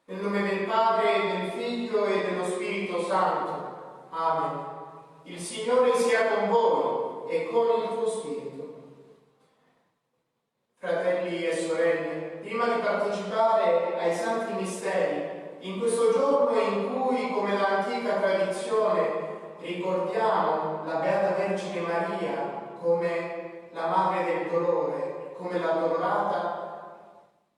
Nel nome del Padre, e del Figlio e dello Spirito Santo. Amen. Il Signore sia con voi e con il tuo Spirito. Fratelli e sorelle, prima di partecipare ai Santi Misteri, in questo giorno in cui, come l'antica tradizione, ricordiamo la Beata Vergine Maria come la Madre del Dolore, come l'Addolorata,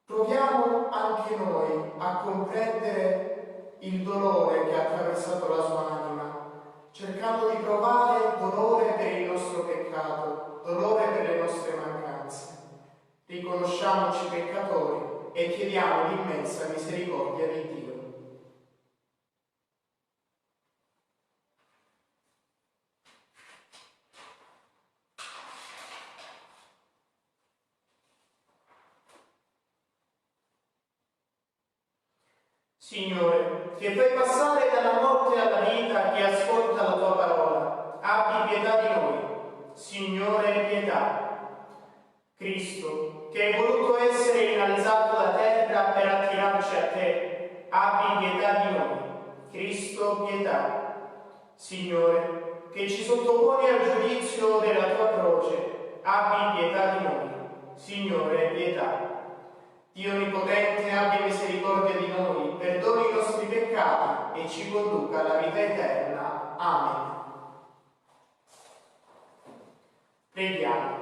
proviamo anche noi a comprendere il dolore che ha attraversato la sua anima, cercando di provare dolore per il nostro peccato, dolore per le nostre mancanze. Riconosciamoci peccatori e chiediamo l'immensa misericordia di Dio. Signore, che fai passare dalla morte alla vita chi ascolta la tua parola, abbi pietà di noi. Signore, pietà. Cristo, che hai voluto essere innalzato da terra per attirarci a te, abbi pietà di noi. Cristo, pietà. Signore, che ci sottoponi al giudizio della tua croce, abbi pietà di noi. Signore, pietà. Dio Onnipotente, abbia misericordia di noi, perdoni i nostri peccati e ci conduca alla vita eterna. Amen. Preghiamo.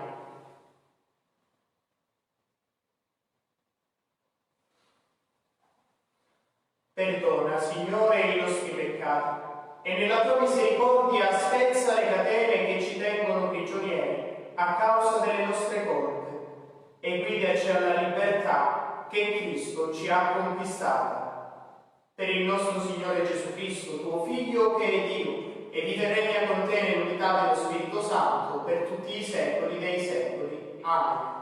Perdona, Signore, i nostri peccati e nella tua misericordia spezza le catene che ci tengono prigionieri a causa delle nostre colpe e guidaci alla libertà che Cristo ci ha conquistata. Per il nostro Signore Gesù Cristo, tuo Figlio, che è Dio, e vive e regna con te nell'unità dello Spirito Santo per tutti i secoli dei secoli. Amen.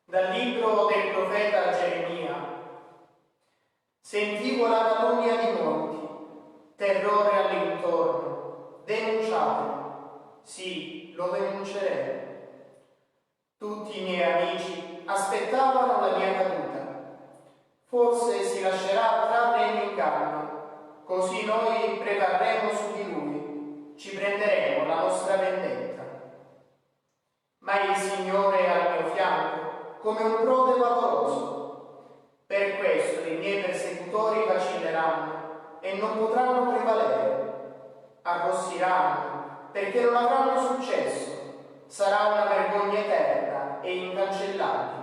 Dal libro del profeta Geremia. Sentivo la calunnia di molti, terrore all'intorno, denunciatelo. Sì, lo denunceremo. Tutti i miei amici aspettavano la mia caduta. Forse si lascerà trarre in inganno, così noi prevarremo su di lui, ci prenderemo la nostra vendetta. Ma il Signore è al mio fianco, come un prode valoroso. Per questo i miei persecutori vacilleranno e non potranno prevalere. Arrossiranno perché non avranno successo. Sarà una vergogna eterna e incancellabile.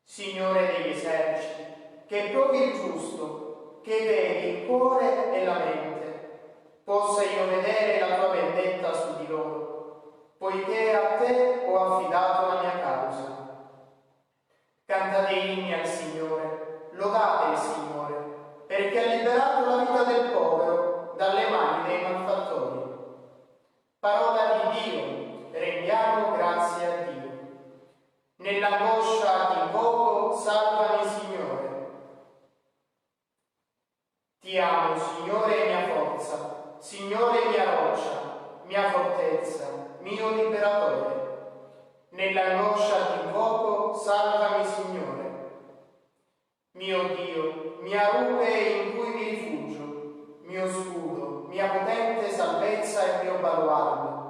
Signore degli eserciti, che provi il giusto, che vedi il cuore e la mente, possa io vedere la tua vendetta su di loro, poiché a te ho affidato la mia causa. Cantate inni al Signore, lodate il Signore, perché ha liberato la vita del povero dalle mani dei malfattori. Parola di Dio, rendiamo grazie a Dio. Nell'angoscia ti invoco, salvami Signore. Ti amo, Signore, mia forza, Signore, mia roccia, mia fortezza, mio liberatore. Nell'angoscia ti invoco, salvami Signore. Mio Dio, mia rupe in cui mi rifugio, mio scudo, mia potente salvezza e mio baluardo.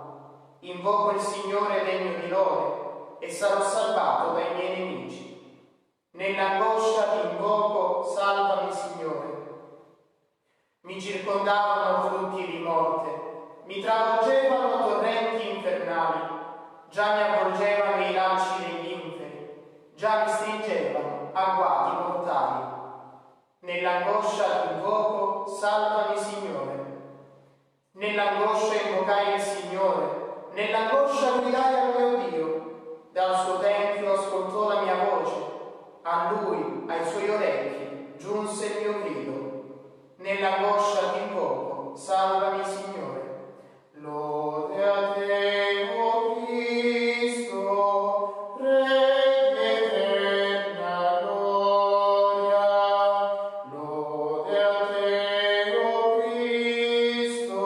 Invoco il Signore degno di lode e sarò salvato dai miei nemici. Nell'angoscia ti invoco, salvami Signore. Mi circondavano frutti di morte, mi travolgevano torrenti infernali. Già mi avvolgevano i lanci degli inferi, già mi stringevano agguati mortali. Nell'angoscia ti invoco, salvami Signore. Nell'angoscia invocai il Signore, nell'angoscia gridai al mio Dio. Dal suo tempio ascoltò la mia voce, a lui, ai suoi orecchi, giunse il mio grido. Nell'angoscia ti invoco, salvami Signore. Lode a te, o Cristo, Re di eterna gloria. Lode a te, o Cristo,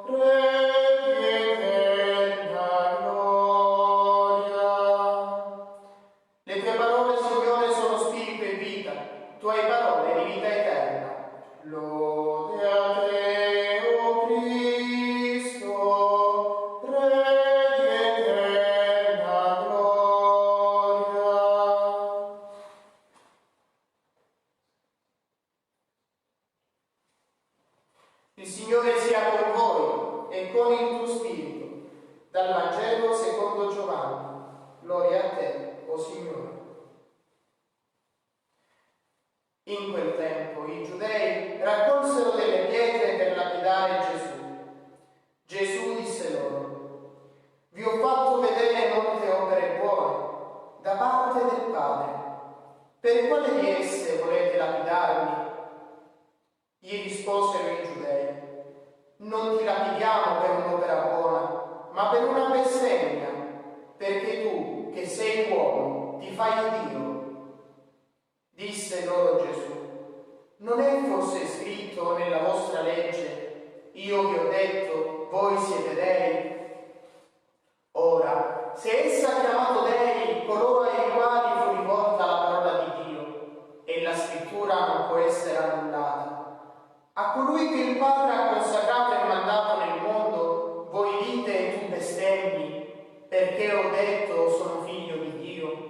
Re di eterna gloria. Gloria a te, o Signore. In quel tempo i giudei raccolsero delle pietre per lapidare Gesù. Gesù disse loro: vi ho fatto vedere molte opere buone da parte del Padre. Per quale di esse volete lapidarmi? Gli risposero i giudei: non ti lapidiamo per un'opera buona, ma per una bestemmia, perché tu, che sei uomo, ti fai Dio. Disse loro Gesù: non è forse scritto nella vostra legge: io vi ho detto, voi siete dei? Ora, se essa ha chiamato dei coloro ai quali fu rivolta la parola di Dio, e la scrittura non può essere annullata, a colui che il Padre ha consacrato e mandato nel mondo, voi dite tu bestemmi, perché ho detto sono figlio di Dio?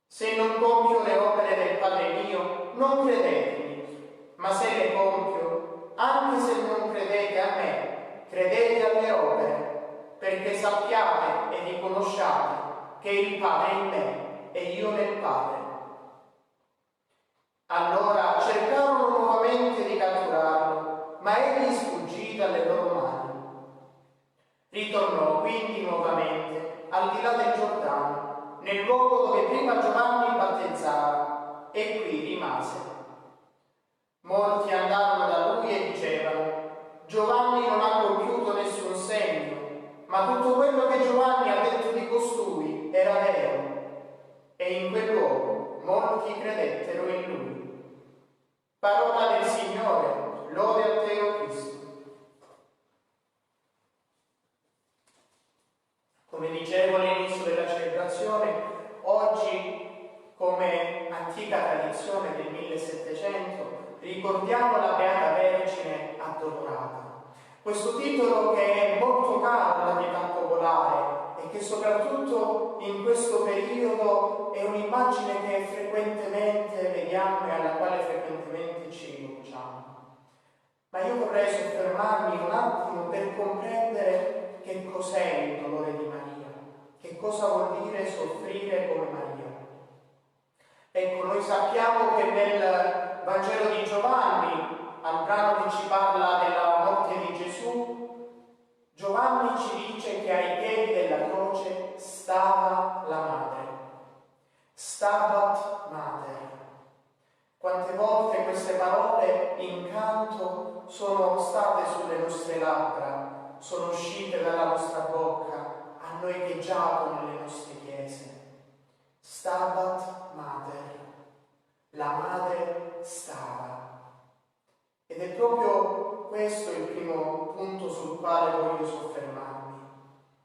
Se non compio le opere del Padre mio, non credetemi, ma se le compio, anche se non credete a me, credete alle opere, perché sappiate e riconosciate che il Padre è in me e io nel Padre. Allora cercarono nuovamente di catturarlo, ma egli sfuggì dalle loro mani. Ritornò quindi nuovamente al di là del Giordano, nel luogo dove prima Giovanni battezzava, e qui rimase. Molti andarono da lui e dicevano: Giovanni non ha compiuto nessun segno, ma tutto quello che Giovanni ha detto di costui era vero. E in quel luogo molti credettero in lui. Parola del Signore, lode a te, o Cristo. Come dicevo all'inizio della celebrazione, oggi, come antica tradizione del 1700, ricordiamo la Beata Vergine Addolorata. Questo titolo che è molto caro alla pietà popolare e che soprattutto in questo periodo è un'immagine che frequentemente vediamo e alla quale frequentemente ci rivolgiamo. Ma io vorrei soffermarmi un attimo per comprendere che cos'è il dolore di Maria, che cosa vuol dire soffrire come Maria. Ecco, noi sappiamo che nel Vangelo di Giovanni, al brano che ci parla della morte di Gesù, Giovanni ci dice che ai piedi della croce stava la madre. Stabat Mater. Quante volte queste parole in canto sono state sulle nostre labbra, sono uscite dalla nostra bocca, a noi che echeggiato nelle nostre chiese. Stabat Mater, la madre stava. Ed è proprio questo il primo punto sul quale voglio soffermarmi.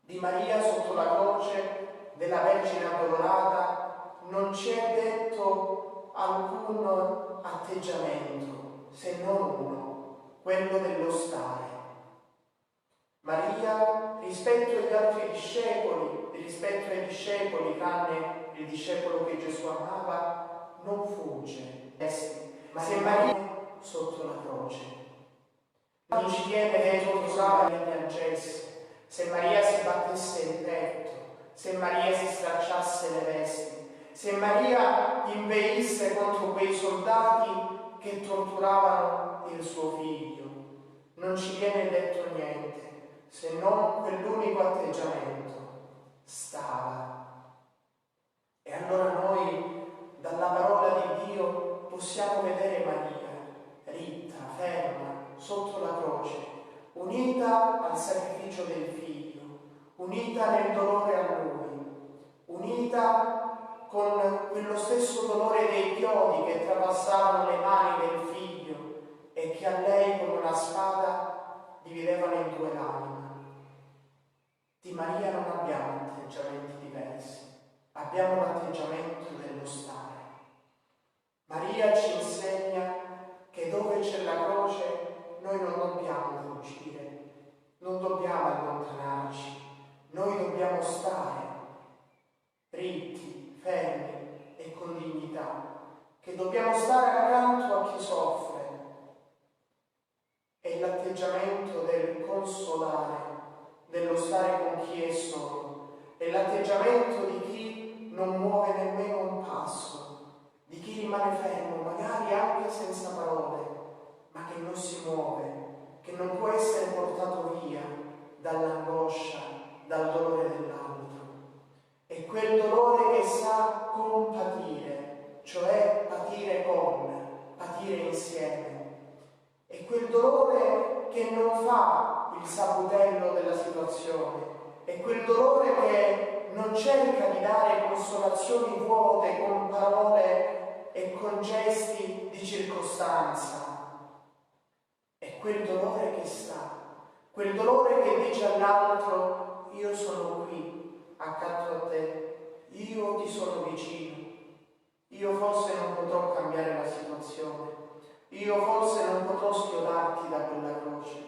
Di Maria sotto la croce, della Vergine Addolorata, non ci è detto alcun atteggiamento, se non uno, quello dello stare. Maria, rispetto agli altri discepoli, rispetto ai discepoli, tranne il discepolo che Gesù amava, non fugge, ma se Maria sotto la croce. Non ci viene detto che Maria piangesse, se Maria si battesse il petto, se Maria si stracciasse le vesti, se Maria inveisse contro quei soldati che torturavano il suo figlio. Non ci viene detto niente, se non quell'unico atteggiamento: stava. E allora noi, dalla parola di Dio, possiamo vedere Maria ritta, ferma, sotto la croce, unita al sacrificio del figlio, unita nel dolore a lui, unita con quello stesso dolore dei chiodi che trapassavano le mani del figlio e che a lei con una spada dividevano in due l'anima. Di Maria non abbiamo atteggiamenti diversi, abbiamo l'atteggiamento dello stare. Maria ci insegna che dove c'è la croce noi non dobbiamo fuggire, non dobbiamo allontanarci, noi dobbiamo stare ritti, fermi e con dignità, che dobbiamo stare accanto a chi soffre. È l'atteggiamento del consolare, dello stare con chi è solo, è l'atteggiamento di rimane fermo, magari anche senza parole, ma che non si muove, che non può essere portato via dall'angoscia, dal dolore dell'altro. È quel dolore che sa compatire, cioè patire insieme. È quel dolore che non fa il saputello della situazione, è quel dolore che non cerca di dare consolazioni vuote con parole e con gesti di circostanza. È quel dolore che sta, quel dolore che dice all'altro: io sono qui accanto a te, io ti sono vicino, io forse non potrò cambiare la situazione, io forse non potrò schiodarti da quella croce,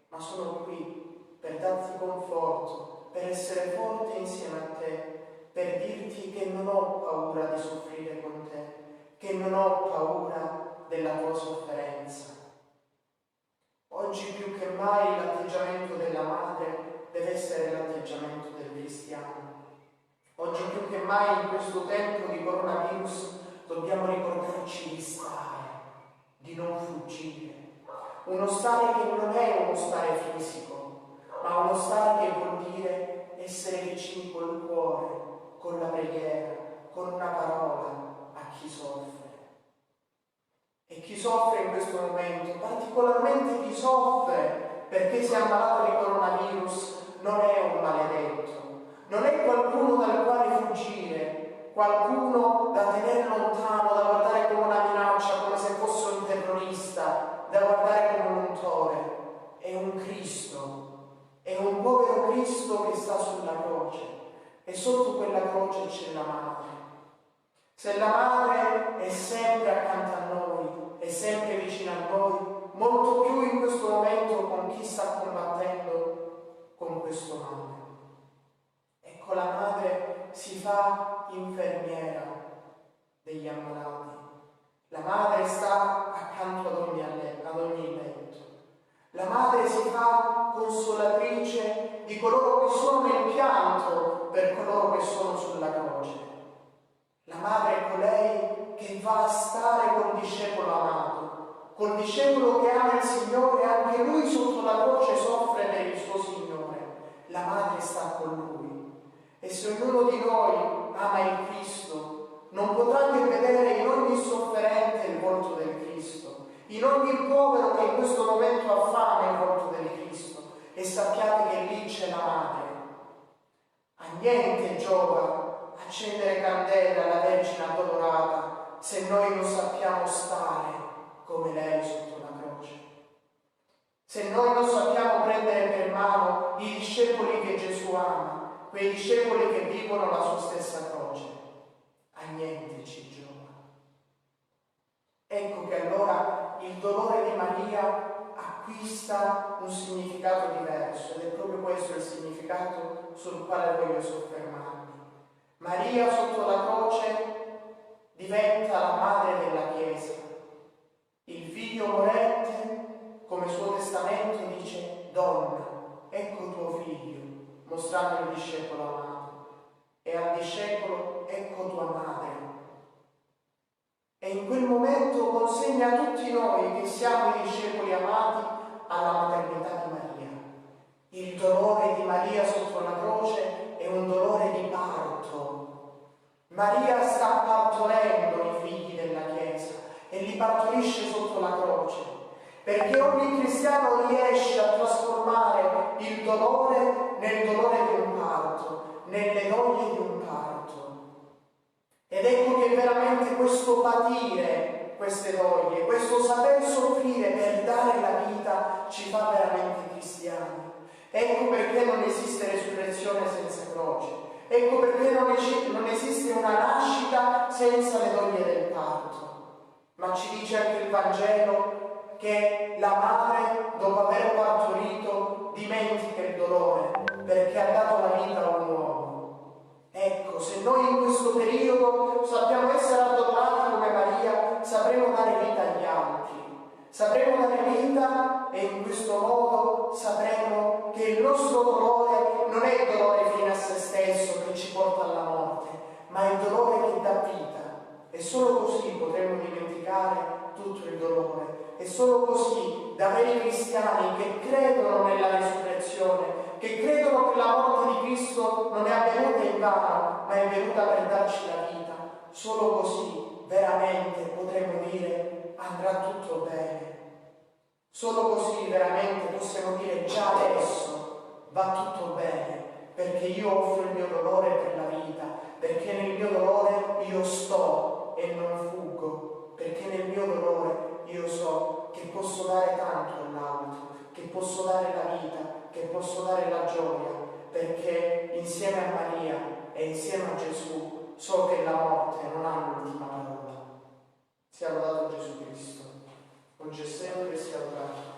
ma sono qui per darti conforto, per essere forte insieme a te, per dirti che non ho paura di soffrire con te, che non ho paura della tua sofferenza. Oggi più che mai l'atteggiamento della madre deve essere l'atteggiamento del cristiano. Oggi più che mai in questo tempo di coronavirus dobbiamo ricordarci di stare, di non fuggire. Uno stare che non è uno stare fisico, ma uno stare che vuol dire essere vicini col cuore, con la preghiera, con una parola a chi soffre. E chi soffre in questo momento, particolarmente chi soffre perché si è ammalato di coronavirus, non è un maledetto, non è qualcuno dal quale fuggire, qualcuno da tenere lontano, da guardare come una minaccia, come se fosse un terrorista, da guardare come un untore. È un Cristo, è un povero Cristo che sta sulla croce, e sotto quella croce c'è la madre. Se la madre è sempre accanto a noi, è sempre vicina a noi, molto più in questo momento con chi sta combattendo con questo male. Ecco, la madre si fa infermiera degli ammalati. La madre sta accanto ad ogni letto. La madre si fa consolatrice di coloro che sono nel pianto per coloro che sono sulla croce. La madre è colei che va a stare col discepolo amato, col discepolo che ama il Signore, anche lui sotto la croce soffre per il suo Signore. La madre sta con lui. E se ognuno di noi ama il Cristo, non potrà che vedere in ogni sofferente il volto del Cristo, in ogni povero che in questo momento ha fame il volto del Cristo. E sappiate che lì c'è la madre. A niente giova accendere candela alla Vergine addolorata se noi non sappiamo stare come lei sotto la croce. Se noi non sappiamo prendere per mano i discepoli che Gesù ama, quei discepoli che vivono la sua stessa croce, a niente ci giova. Ecco che allora il dolore di Maria acquista un significato diverso, ed è proprio questo il significato sul quale voglio soffermarmi. Maria sotto la croce diventa la madre della Chiesa. Il figlio morente, come suo testamento, dice: donna, ecco tuo figlio, mostrando il discepolo amato, e al discepolo: ecco tua madre. E in quel momento consegna a tutti noi che siamo i discepoli amati alla maternità di Maria. Il dolore di Maria sotto la croce è un dolore di parto. Maria sta partorendo i figli della Chiesa e li partorisce sotto la croce, perché ogni cristiano riesce a trasformare il dolore nel dolore di un parto, nelle doglie di un parto. Ed ecco che veramente questo patire queste doglie, questo saper soffrire per dare la vita ci fa veramente cristiani. Ecco perché non esiste resurrezione senza croce. Ecco perché non esiste una nascita senza le doglie del parto. Ma ci dice anche il Vangelo che la madre, dopo aver partorito, dimentica il dolore perché ha dato la vita a un uomo. Ecco, se noi in questo periodo sappiamo essere adorati come Maria, sapremo dare vita agli altri. Sapremo dare vita, e in questo modo sapremo che il nostro dolore non è il dolore fine a se stesso che ci porta alla morte, ma è il dolore che dà vita. E solo così potremo tutto il dolore. E solo così da veri cristiani che credono nella risurrezione, che credono che la morte di Cristo non è avvenuta in vano, ma è venuta per darci la vita, solo così veramente potremo dire andrà tutto bene. Solo così veramente possiamo dire già adesso va tutto bene, perché io offro il mio dolore per la vita, perché nel mio dolore io sto e non fuggo, perché nel mio dolore io so che posso dare tanto all'altro, che posso dare la vita, che posso dare la gioia, perché insieme a Maria e insieme a Gesù so che la morte non ha l'ultima parola. Sia lodato Gesù Cristo, oggi e sempre sia lodato.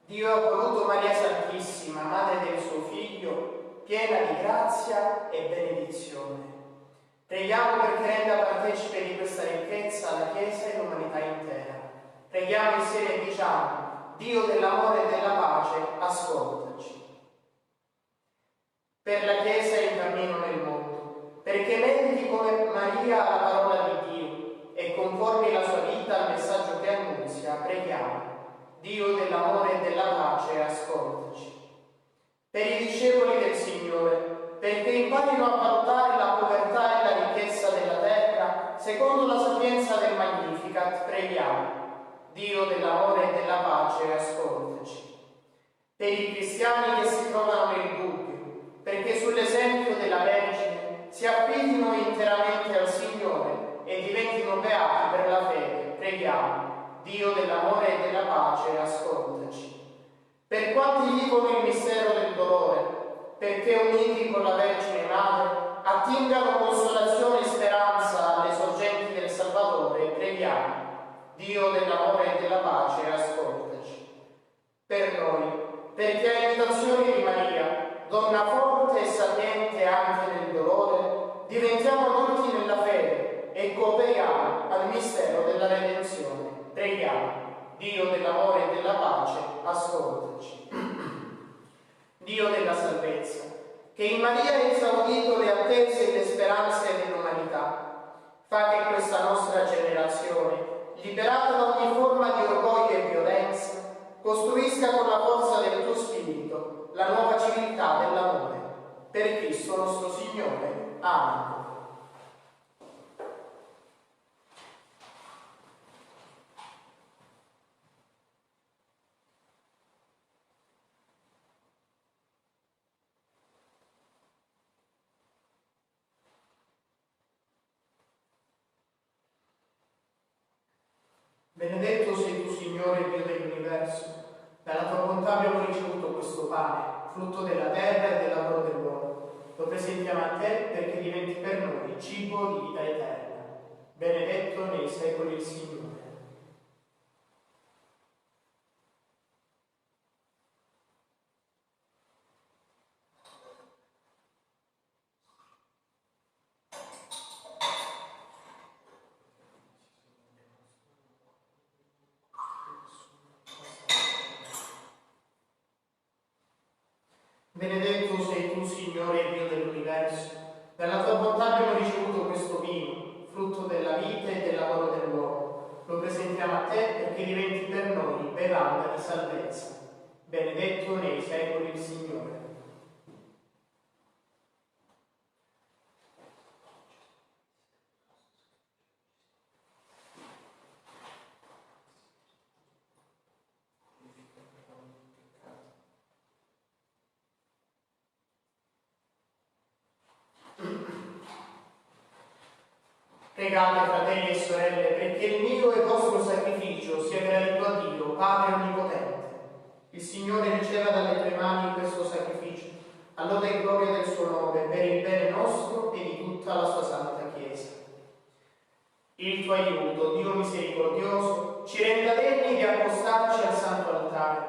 Dio ha voluto Maria Santissima, madre del suo Figlio, piena di grazia e benedizione. Preghiamo perché renda partecipe di questa ricchezza la Chiesa e l'umanità intera. Preghiamo insieme e diciamo: Dio dell'amore e della pace, ascoltaci. Per la Chiesa in cammino nel mondo, perché mediti come Maria la parola di Dio e conformi la sua vita al messaggio che annunzia, preghiamo. Dio dell'amore e della pace, ascoltaci. Per i discepoli del Signore, perché imparino a valutare la povertà e la ricchezza della terra, secondo la sapienza del Magnificat, preghiamo. Dio dell'amore e della pace, ascoltaci. Per i cristiani che si trovano nel dubbio, perché sull'esempio della Vergine si affidino interamente al Signore e diventino beati per la fede, preghiamo. Dio dell'amore e della pace, ascoltaci. Per quanti vivono il mistero del dolore, perché uniti con la Vergine Madre attingano consolazione e speranza alle sorgenti del Salvatore, preghiamo. Dio dell'amore e della pace, ascoltaci. Per noi, perché a imitazione di Maria, donna forte e sapiente anche nel dolore, diventiamo adulti nella fede e cooperiamo al mistero della redenzione. Preghiamo. Dio dell'amore e della pace, ascoltaci. Dio della salvezza, che in Maria hai esaudito le attese e le speranze dell'umanità, fa che questa nostra generazione, liberata da ogni forma di orgoglio e violenza, costruisca con la forza del tuo spirito la nuova civiltà dell'amore. Per Cristo nostro Signore. Amen. Benedetto sei tu, Signore, Dio dell'universo. Dalla tua bontà abbiamo ricevuto questo pane, frutto della terra e del lavoro dell'uomo. Lo presentiamo a te perché diventi per noi cibo di vita eterna. Benedetto nei secoli il Signore. Benedetto sei tu, Signore, Dio dell'universo. Dalla tua bontà abbiamo ricevuto questo vino, frutto della vita e del lavoro dell'uomo. Lo presentiamo a te perché diventi per noi bevanda di salvezza. Benedetto nei secoli il Signore. Pregate, fratelli e sorelle, perché il mio e vostro sacrificio sia gradito a Dio, Padre Onnipotente. Il Signore riceva dalle tue mani questo sacrificio all'oda e gloria del suo nome, per il bene nostro e di tutta la sua santa Chiesa. Il tuo aiuto, Dio misericordioso, ci renda degni di accostarci al santo altare,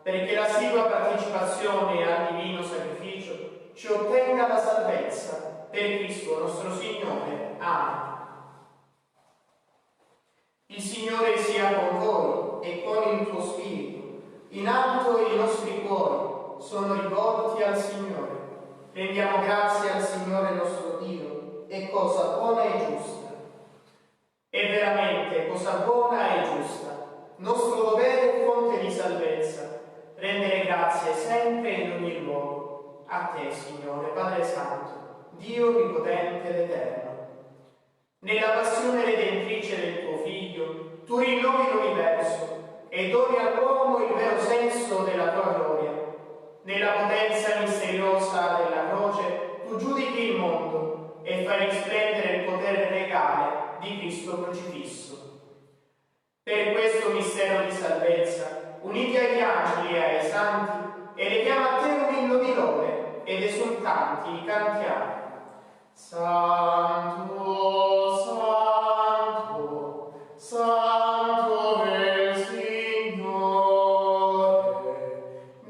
perché l'assidua partecipazione al divino sacrificio ci ottenga la salvezza per Cristo nostro Signore. Amen. Il Signore sia con voi e con il tuo spirito. In alto i nostri cuori sono rivolti al Signore. Rendiamo grazie al Signore nostro Dio, è cosa buona e giusta. È veramente cosa buona e giusta, nostro dovere e fonte di salvezza, rendere grazie sempre e in ogni luogo. A te, Signore, Padre Santo, Dio Onnipotente ed Eterno. Nella passione redentrice del tuo Figlio, tu rinnovi l'universo e doni all'uomo il vero senso della tua gloria. Nella potenza misteriosa della croce, tu giudichi il mondo e fai risplendere il potere regale di Cristo crocifisso. Per questo mistero di salvezza, uniti agli angeli e ai santi, eleviamo a te un inno di lode ed esultanti cantiamo. Santo, santo, santo è il Signore,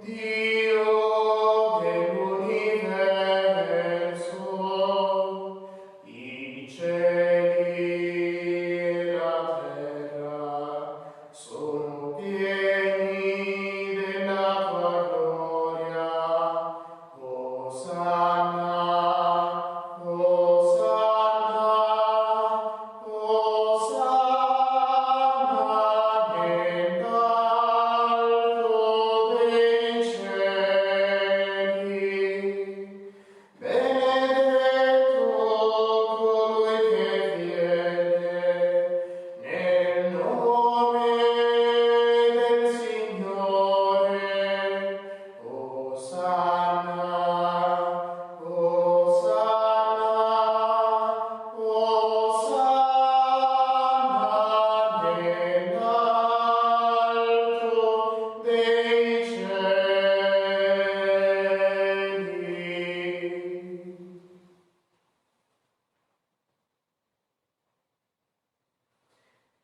Dio dell'universo, i cieli e la terra sono pieni della tua gloria. Osanna.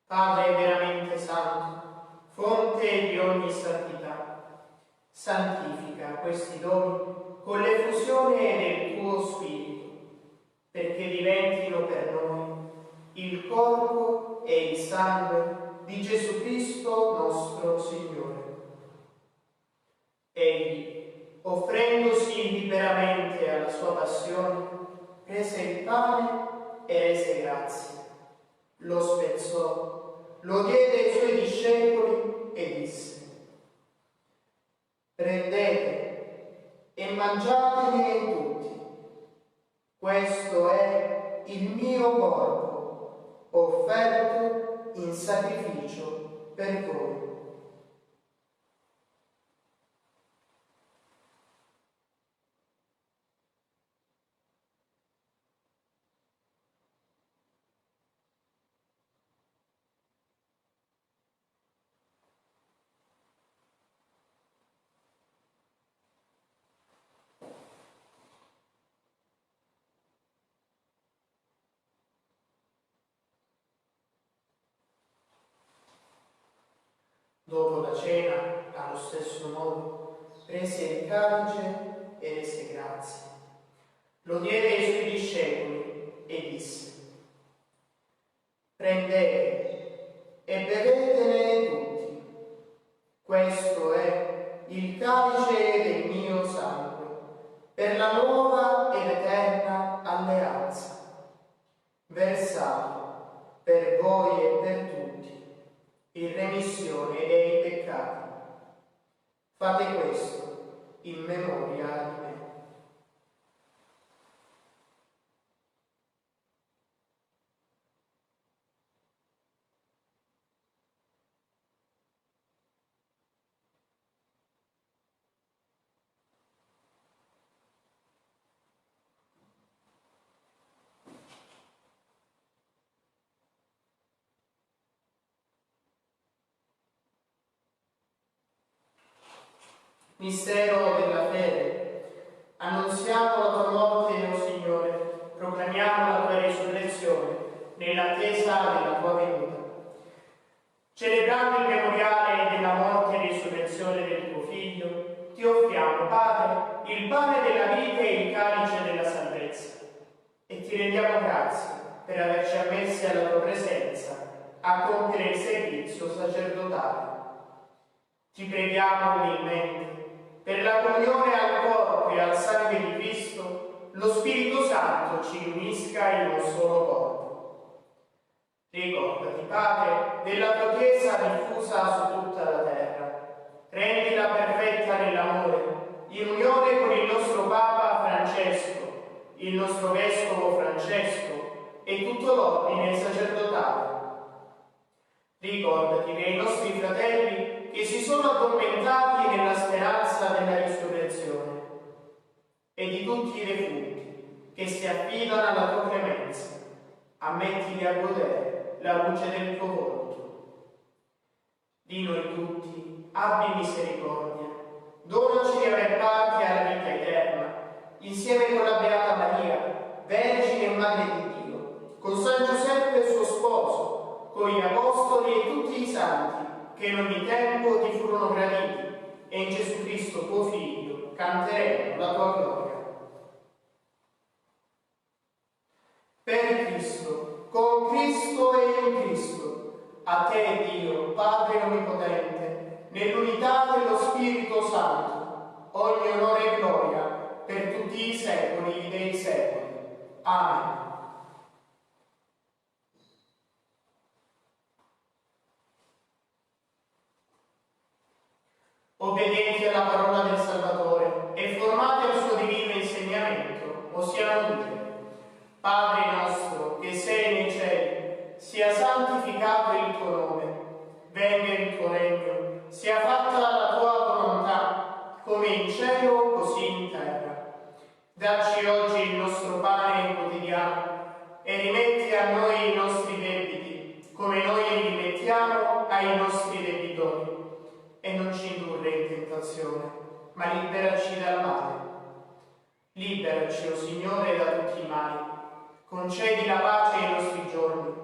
Padre veramente santo, fonte di ogni santità, santifica questi doni con l'effusione del tuo Spirito, perché diventino per noi il corpo e il sangue di Gesù Cristo nostro Signore. Egli, offrendosi liberamente alla sua passione, prese il pane e rese grazie, lo spezzò, lo diede ai suoi discepoli e disse: prendete e mangiatene tutti, questo è il mio corpo, offerto in sacrificio per voi. Dopo la cena, allo stesso modo, prese il calice e rese grazie. Lo diede ai suoi discepoli e disse: prendete e bevetene tutti. Questo è il calice del mio sangue, per la nuova ed eterna alleanza, versato per voi e per tutti, in remissione dei peccati. Fate questo in memoria di me. Mistero della fede. Annunziamo la tua morte, o Signore, proclamiamo la tua risurrezione, nell'attesa della tua venuta. Celebrando il memoriale della morte e risurrezione del tuo Figlio, ti offriamo, Padre, il pane della vita e il calice della salvezza, e ti rendiamo grazie per averci ammessi alla tua presenza a compiere il servizio sacerdotale. Ti preghiamo umilmente per la comunione al corpo e al sangue di Cristo, lo Spirito Santo ci unisca in un solo corpo. Ricordati, Padre, della tua Chiesa diffusa su tutta la terra. Rendila perfetta nell'amore, in unione con il nostro Papa Francesco, il nostro Vescovo Francesco e tutto l'ordine sacerdotale. Ricordati dei nostri fratelli che si sono addormentati nella speranza della risurrezione e di tutti i defunti che si affidano alla tua clemenza. Ammettili a godere la luce del tuo volto. Di noi tutti abbi misericordia, donaci di aver parte alla vita eterna, insieme con la Beata Maria, Vergine e Madre di Dio, con San Giuseppe suo sposo, con gli Apostoli e tutti i santi che in ogni tempo ti furono graditi, e in Gesù Cristo tuo Figlio canteremo la tua gloria. Per Cristo, con Cristo e in Cristo, a te Dio, Padre Onnipotente, nell'unità dello Spirito Santo, ogni onore e gloria per tutti i secoli dei secoli. Amen. Obbedienti alla parola del Salvatore e formati al suo divino insegnamento, possiamo dire: Padre nostro che sei nei cieli, sia santificato il tuo nome, venga il tuo regno, sia fatta la tua volontà, come in cielo così in terra. Dacci oggi il nostro pane quotidiano e rimetti a noi i nostri debiti, come noi li rimettiamo ai nostri debitori. E non ci indurre in tentazione, ma liberaci dal male. Liberaci, o Signore, da tutti i mali. Concedi la pace ai nostri giorni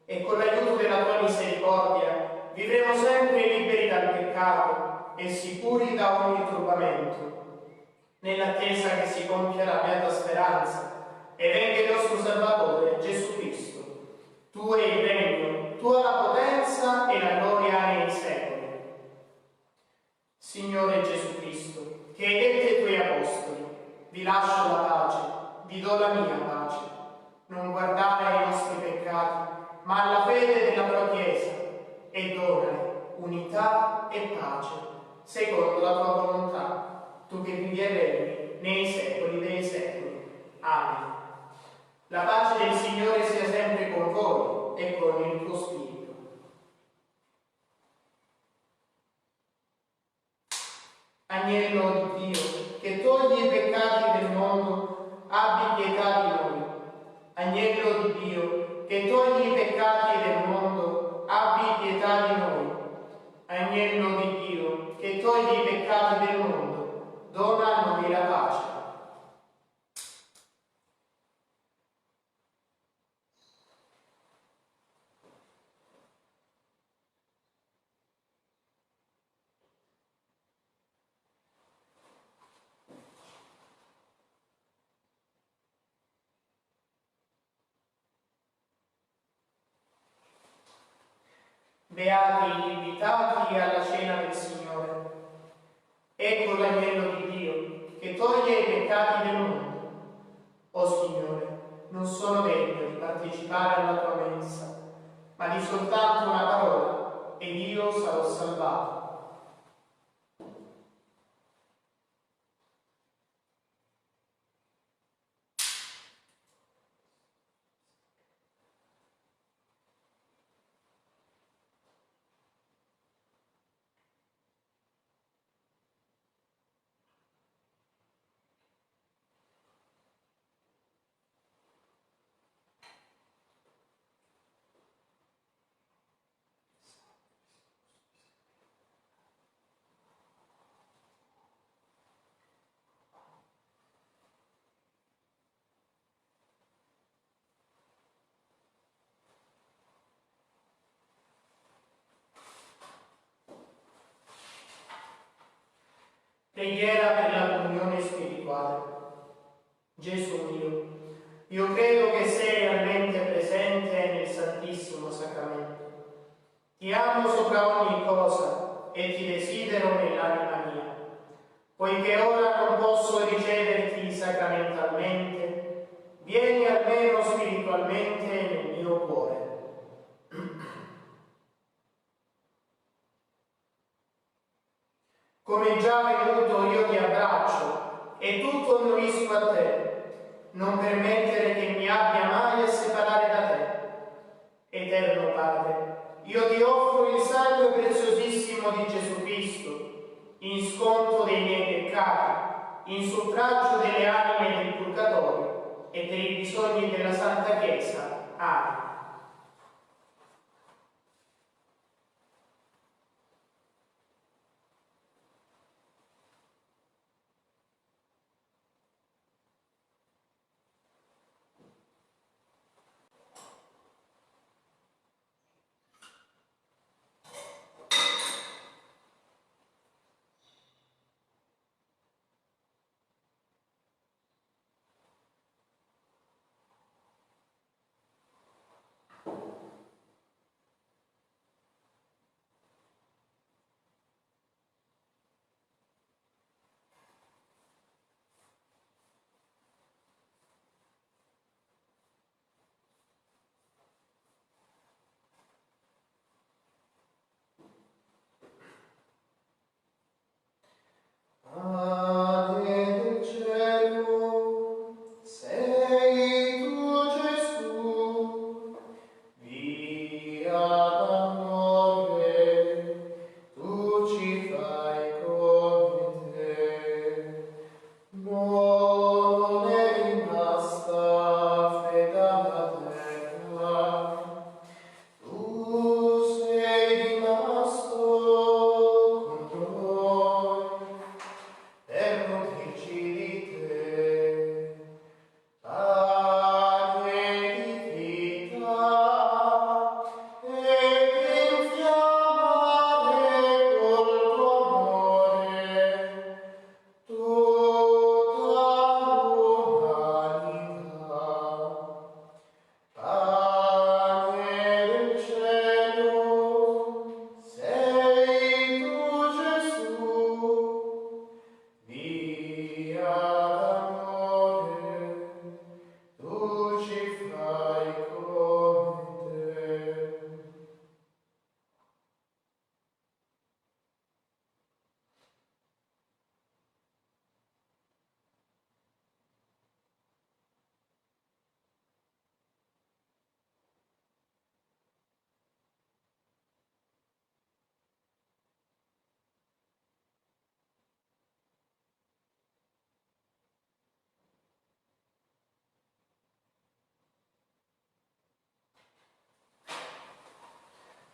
e con l'aiuto della tua misericordia vivremo sempre liberi dal peccato e sicuri da ogni turbamento, nell'attesa che si compia la beata speranza e venga il nostro Salvatore Gesù Cristo. Tuo è il regno, tua la potenza e la gloria nei secoli. Signore Gesù Cristo, che hai detto ai tuoi apostoli: vi lascio la pace, vi do la mia pace. Non guardare ai nostri peccati, ma alla fede della tua Chiesa, e donale unità e pace, secondo la tua volontà, tu che vivi e regni nei secoli dei secoli. Amen. La pace del Signore sia sempre con voi e con il tuo Spirito. Agnello di Dio, che togli i peccati del mondo, abbi pietà di noi. Agnello di Dio, che togli i peccati del mondo, abbi pietà di noi. Agnello di Dio, che togli i peccati del mondo, dona a noi la pace. Beati gli invitati alla cena del Signore. Ecco l'agnello di Dio che toglie i peccati del mondo. O Signore, non sono degno di partecipare alla tua mensa, ma di soltanto una parola ed io sarò salvato. Preghiera per la comunione spirituale. Gesù mio, io credo che sei realmente presente nel Santissimo Sacramento. Ti amo sopra ogni cosa e ti desidero nell'anima mia. Poiché ora non posso riceverti sacramentalmente, vieni almeno spiritualmente nel mio cuore. Come già venuto io ti abbraccio e tutto unisco a te, non permettere che mi abbia mai a separare da te. Eterno Padre, io ti offro il sangue preziosissimo di Gesù Cristo, in sconto dei miei peccati, in suffragio delle anime del purgatorio e per i bisogni della Santa Chiesa. Amen.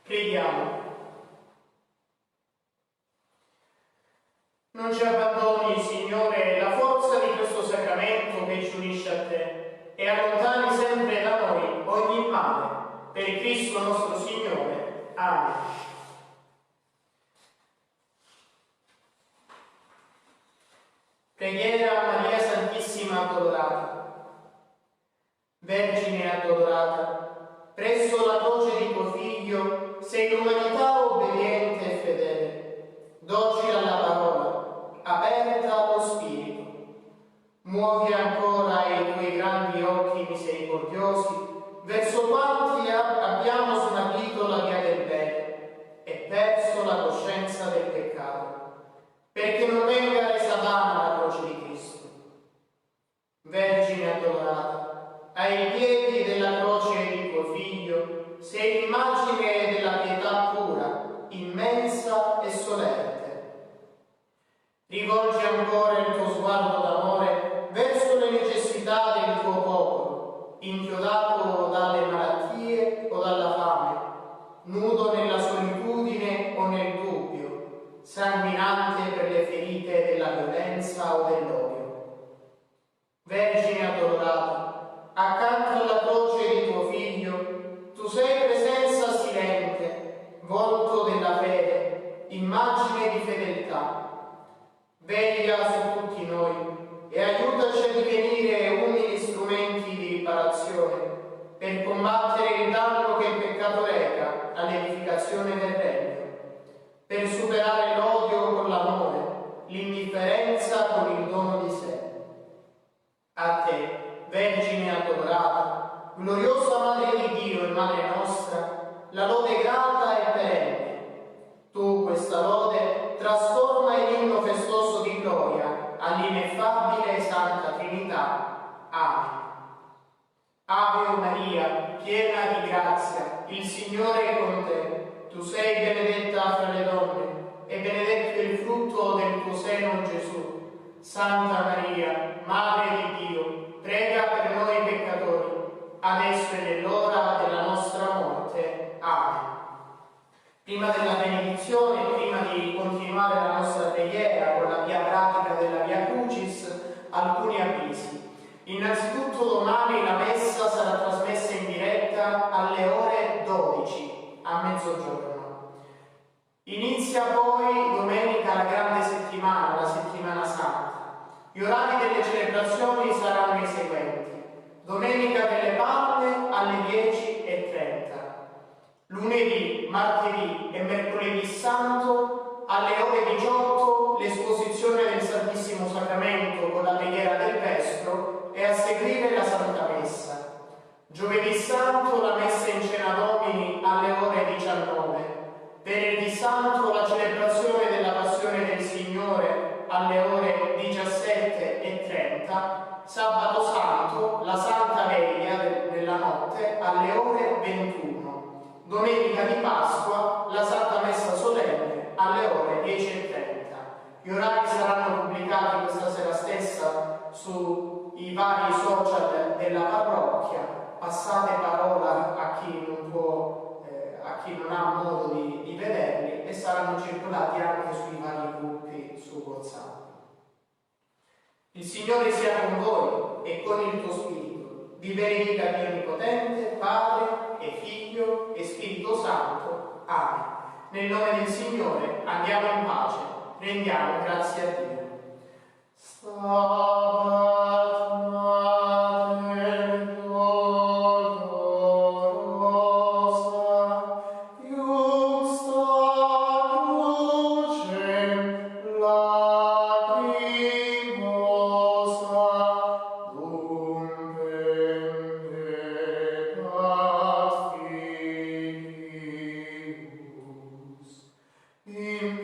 Preghiamo. Non ci abbandoni, Signore, la forza di questo sacramento che ci unisce a te e allontani sempre da noi ogni male. Per Cristo nostro Signore. Amen. Preghiera a Maria Santissima Addolorata. Vergine addolorata, presso la croce di tuo Figlio sei l'umanità obbediente e fedele, docile alla parola, aperta allo Spirito. Muovi ancora i tuoi grandi occhi misericordiosi verso quanti abbiamo smarrito la via del bene e perso la coscienza del peccato, perché non venga resa vana la croce di Cristo. Vergine addolorata, ai piedi della croce di tuo Figlio sei l'immagine della pietà pura, immensa e solerte. Rivolgi ancora il tuo sguardo d'amore verso le necessità del tuo popolo, inchiodato dalle malattie o dalla fame, nudo nella solitudine o nel dubbio, sanguinante per le ferite della violenza o dell'odio. Vergine addolorata, accanto alla croce di tuo Figlio, tu sei presenza silente, volto della fede, immagine di fedeltà. veglia su tutti noi e aiutaci a divenire umili strumenti di riparazione per combattere il danno che il peccato reca all'edificazione del regno, per superare l'odio con l'amore, l'indifferenza con il dono di sé. A te, Vergine adorata, gloriosa Madre di Dio e Madre nostra, la lode grata e perenne. Tu questa lode trasforma in inno festoso di gloria all'ineffabile e Santa Trinità. Amen. Ave Maria, piena di grazia, il Signore è con te. Tu sei benedetta fra le donne e benedetto il frutto del tuo seno, Gesù. Santa Maria, Madre di Dio, prega per noi peccatori, adesso e nell'ora della nostra morte. Amen. Prima della benedizione, prima di continuare la nostra preghiera con la via pratica della Via Crucis, alcuni avvisi. Innanzitutto domani la messa sarà trasmessa in diretta alle ore 12, a mezzogiorno. Inizia poi domenica la grande settimana, la settimana santa. Gli orari delle celebrazioni saranno i seguenti: domenica delle Palme alle 10:30, lunedì, martedì e mercoledì santo alle ore 18 l'esposizione del Santissimo Sacramento con la preghiera del Vespro e a seguire la Santa Messa. Giovedì santo la messa in cena Domini alle ore 19, venerdì santo la celebrazione della Passione del Signore alle ore 17:30, sabato santo la Santa Veglia della notte alle ore 21, domenica di Pasqua la Santa Messa solenne alle ore 10:30. Gli orari saranno pubblicati questa sera stessa sui vari social della parrocchia. Passate parola a chi non può, a chi non ha modo di vederli, e saranno circolati anche sui vari gruppi su WhatsApp. Il Signore sia con voi e con il tuo spirito. Vi benedica Dio Onnipotente, Padre e Figlio e Spirito Santo. Amen. Nel nome del Signore andiamo in pace. Rendiamo grazie a Dio. Stabat Mater dolorosa, iusta crucem lacrimosa, dum pendecat filius, in